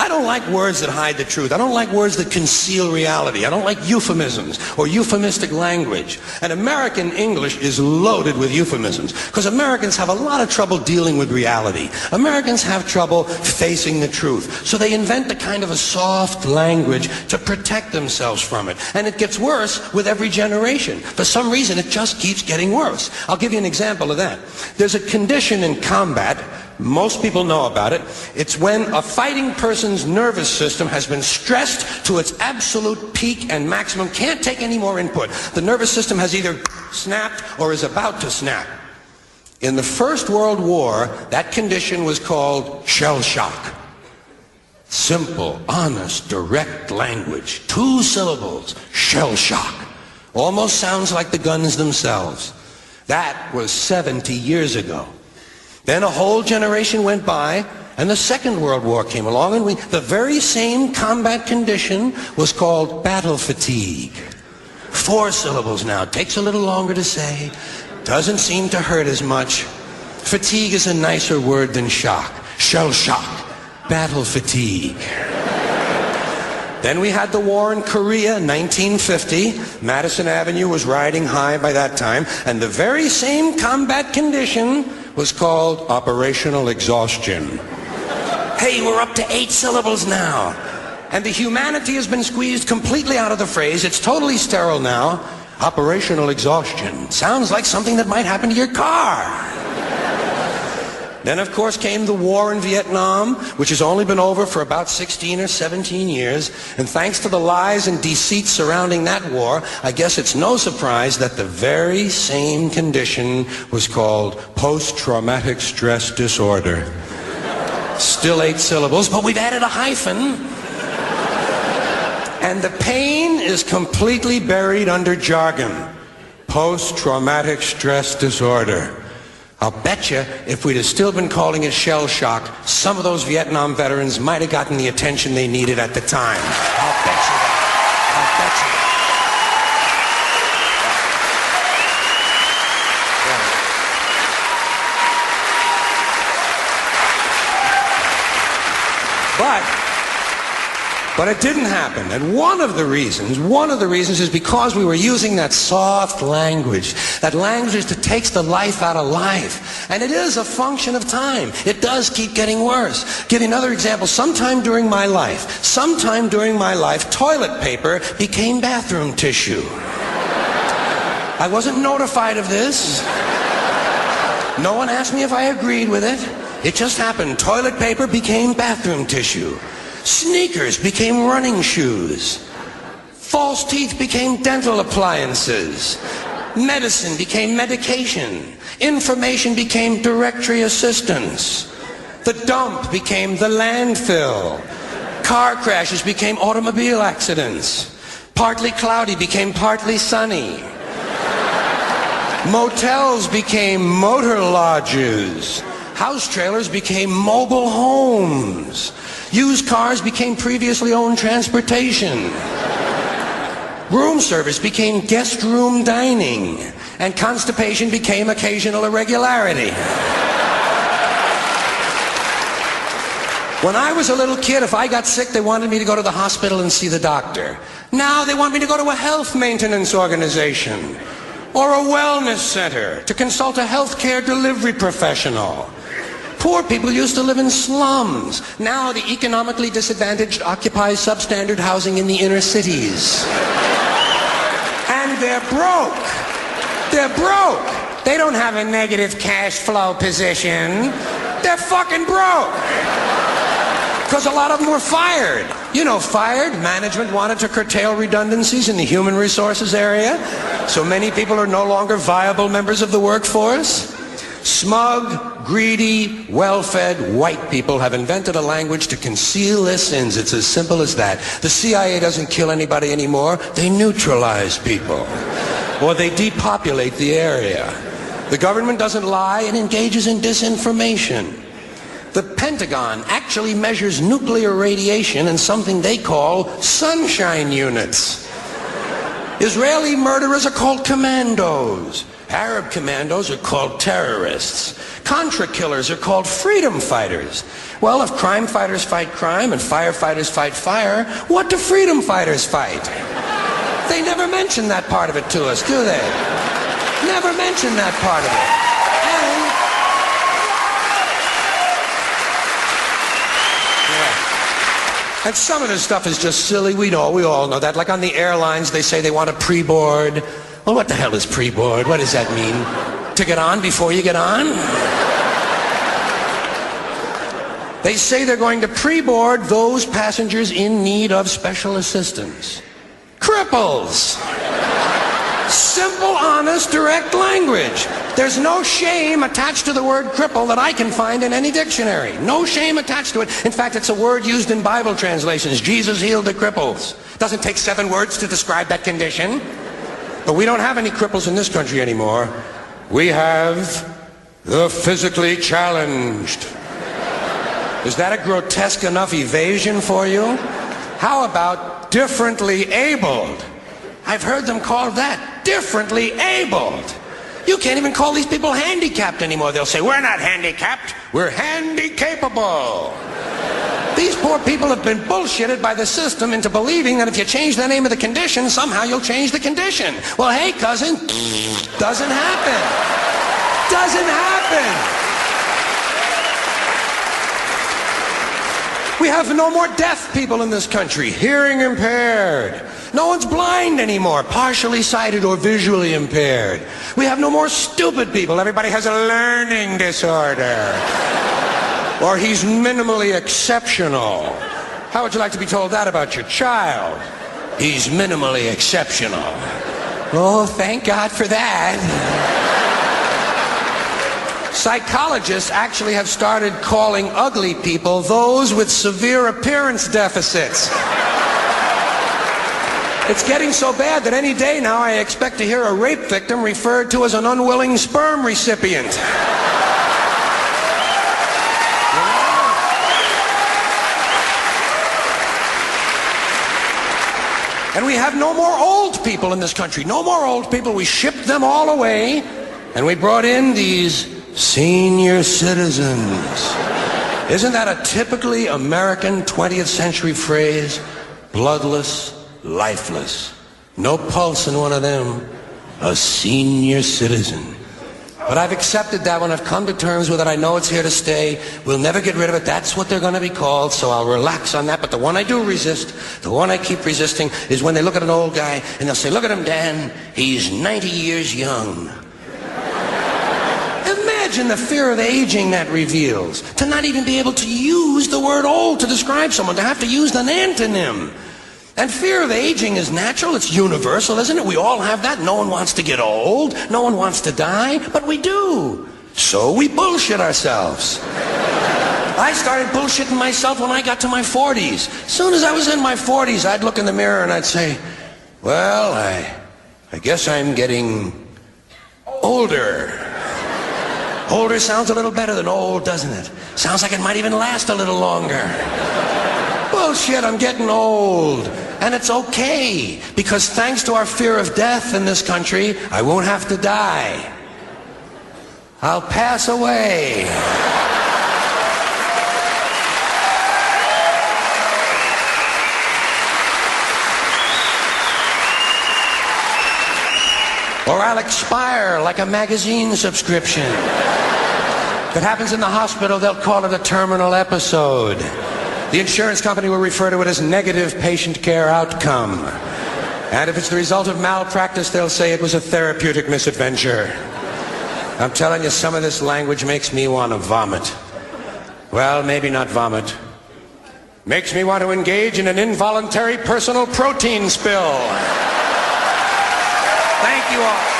I don't like words that hide the truth. I don't like words that conceal reality. I don't like euphemisms or euphemistic language. And American English is loaded with euphemisms because Americans have a lot of trouble dealing with reality. Americans have trouble facing the truth. So they invent a kind of a soft language to protect themselves from it. And it gets worse with every generation. For some reason, it just keeps getting worse. I'll give you an example of that. There's a condition in combat. Most people know about it. It's when a fighting person's nervous system has been stressed to its absolute peak and maximum, can't take any more input. The nervous system has either snapped or is about to snap. In the First World War, that condition was called shell shock. Simple, honest, direct language. 2 syllables, shell shock. Almost sounds like the guns themselves. That was 70 years ago. Then a whole generation went by, and the Second World War came along, and the very same combat condition was called battle fatigue. 4 syllables now. Takes a little longer to say. Doesn't seem to hurt as much. Fatigue is a nicer word than shock. Shell shock. Battle fatigue. Then we had the war in Korea, 1950. Madison Avenue was riding high by that time, and the very same combat condition was called operational exhaustion. Hey, we're up to 8 syllables now. And the humanity has been squeezed completely out of the phrase. It's totally sterile now. Operational exhaustion. Sounds like something that might happen to your car. Then, of course, came the war in Vietnam, which has only been over for about 16 or 17 years. And thanks to the lies and deceit surrounding that war, I guess it's no surprise that the very same condition was called post-traumatic stress disorder. Still 8 syllables, but we've added a hyphen. And the pain is completely buried under jargon. Post-traumatic stress disorder. I'll bet you if we'd have still been calling it shell shock, some of those Vietnam veterans might have gotten the attention they needed at the time. I'll bet you that. I'll bet you that. But it didn't happen. And one of the reasons is because we were using that soft language, that language that takes the life out of life. And it is a function of time. It does keep getting worse. Give you another example. Sometime during my life, toilet paper became bathroom tissue. I wasn't notified of this. No one asked me if I agreed with it. It just happened. Toilet paper became bathroom tissue. Sneakers became running shoes. False teeth became dental appliances. Medicine became medication. Information became directory assistance. The dump became the landfill. Car crashes became automobile accidents. Partly cloudy became partly sunny. Motels became motor lodges. House trailers became mobile homes. Used cars became previously owned transportation. Room service became guest room dining. And constipation became occasional irregularity. When I was a little kid, if I got sick, they wanted me to go to the hospital and see the doctor. Now they want me to go to a health maintenance organization or a wellness center to consult a health care delivery professional. Poor people used to live in slums. Now the economically disadvantaged occupy substandard housing in the inner cities. And they're broke. They're broke. They don't have a negative cash flow position. They're fucking broke. Because a lot of them were fired. You know, fired. Management wanted to curtail redundancies in the human resources area. So many people are no longer viable members of the workforce. Smug, greedy, well-fed white people have invented a language to conceal their sins. It's as simple as that. The CIA doesn't kill anybody anymore. They neutralize people. Or they depopulate the area. The government doesn't lie. It engages in disinformation. The Pentagon actually measures nuclear radiation in something they call sunshine units. Israeli murderers are called commandos. Arab commandos are called terrorists. Contra killers are called freedom fighters. Well, if crime fighters fight crime and firefighters fight fire, what do freedom fighters fight? They never mention that part of it to us, do they? Never mention that part of it. And some of this stuff is just silly. We all know that. Like on the airlines, they say they want a pre-board. Well, what the hell is pre-board? What does that mean? To get on before you get on? They say they're going to pre-board those passengers in need of special assistance. Cripples! Simple, honest, direct language. There's no shame attached to the word cripple that I can find in any dictionary. No shame attached to it. In fact, it's a word used in Bible translations. Jesus healed the cripples. Doesn't take 7 words to describe that condition. But we don't have any cripples in this country anymore. We have the physically challenged. Is that a grotesque enough evasion for you? How about differently abled? I've heard them called that, differently abled. You can't even call these people handicapped anymore. They'll say, we're not handicapped, we're handy-capable. These poor people have been bullshitted by the system into believing that if you change the name of the condition, somehow you'll change the condition. Well, hey, cousin, doesn't happen. Doesn't happen. We have no more deaf people in this country, hearing impaired. No one's blind anymore, partially sighted or visually impaired. We have no more stupid people. Everybody has a learning disorder. Or he's minimally exceptional. How would you like to be told that about your child? He's minimally exceptional. Oh, thank God for that. Psychologists actually have started calling ugly people those with severe appearance deficits. It's getting so bad that any day now I expect to hear a rape victim referred to as an unwilling sperm recipient. And we have no more old people in this country. No more old people. We shipped them all away, and we brought in these senior citizens. Isn't that a typically American 20th century phrase? Bloodless, lifeless. No pulse in one of them. A senior citizen. But I've accepted that one. I've come to terms with it. I know it's here to stay. We'll never get rid of it. That's what they're going to be called, so I'll relax on that. But the one I do resist, the one I keep resisting, is when they look at an old guy and they'll say, look at him, Dan, he's 90 years young. Imagine the fear of aging that reveals. To not even be able to use the word old to describe someone, to have to use an antonym. And fear of aging is natural, it's universal, isn't it? We all have that. No one wants to get old, no one wants to die, but we do. So we bullshit ourselves. I started bullshitting myself when I got to my 40s. As soon as I was in my 40s, I'd look in the mirror and I'd say, well, I guess I'm getting older. Older sounds a little better than old, doesn't it? Sounds like it might even last a little longer. Bullshit, I'm getting old. And it's okay, because thanks to our fear of death in this country, I won't have to die. I'll pass away. Or I'll expire like a magazine subscription. If it happens in the hospital, they'll call it a terminal episode. The insurance company will refer to it as negative patient care outcome. And if it's the result of malpractice, they'll say it was a therapeutic misadventure. I'm telling you, some of this language makes me want to vomit. Well, maybe not vomit. Makes me want to engage in an involuntary personal protein spill. Thank you all.